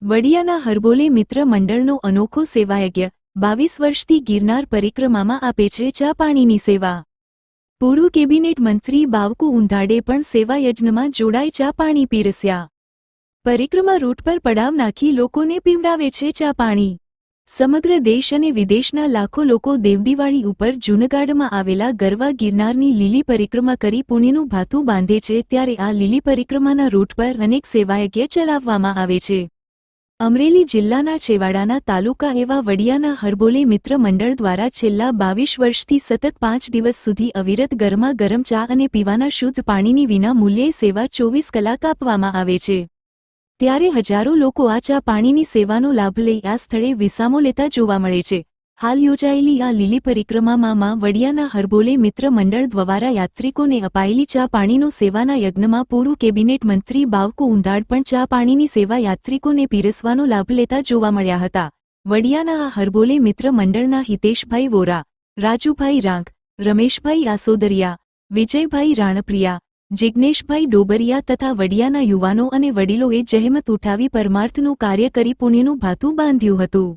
વડિયાના હરબોલે મિત્ર મંડળનો અનોખો સેવાયજ્ઞ 22 વર્ષથી ગિરનાર પરિક્રમામાં આપે છે ચા પાણીની સેવા। પૂર્વ કેબિનેટ મંત્રી બાવકુ ઉંધાડે પણ સેવાયજ્ઞમાં જોડાઈ ચા પાણી પીરસ્યા। પરિક્રમા રૂટ પર પડાવ નાખી લોકોને પીવડાવે છે ચા પાણી। સમગ્ર દેશ અને વિદેશના લાખો લોકો દેવદિવાળી ઉપર જૂનાગઢમાં આવેલા ગરવા ગિરનારની લીલી પરિક્રમા કરી પુણ્યનું ભાથું બાંધે છે, ત્યારે આ લીલી પરિક્રમાના રૂટ પર અનેક સેવાયજ્ઞ ચલાવવામાં આવે છે। અમરેલી જિલ્લાના છેવાડાના તાલુકા એવા વડિયાના હરબોલે મિત્ર મંડળ દ્વારા છેલ્લા 22 વર્ષથી સતત 5 દિવસ સુધી અવિરત ગરમા ગરમ ચા અને પીવાના શુદ્ધ પાણીની વિના મૂલ્યે સેવા 24 કલાક આપવામાં આવે છે। ત્યારે હજારો લોકો આ ચા પાણીની સેવાનો લાભ લઈ આ સ્થળે વિસામો લેતા જોવા મળે છે। હાલ યોજાયેલી આ લીલી પરિક્રમામાં વડિયાના હરબોલે મિત્ર મંડળ દ્વારા યાત્રિકોને અપાયેલી ચા પાણીનો સેવાના યજ્ઞમાં પૂર્વ કેબિનેટ મંત્રી બાવકુ ઉંધાડ પણ ચા પાણીની સેવા યાત્રિકોને પીરસવાનો લાભ લેતા જોવા મળ્યા હતા। વડિયાના આ હરબોલે મિત્ર મંડળના હિતેશભાઈ વોરા, રાજુભાઈ રાંક, રમેશભાઈ આસોદરિયા, વિજયભાઈ રાણપ્રિયા, જિગ્નેશભાઈ ડોબરિયા તથા વડિયાના યુવાનો અને વડીલોએ જહેમત ઉઠાવી પરમાર્થનું કાર્ય કરી પુણ્યનું ભાથું બાંધ્યું હતું।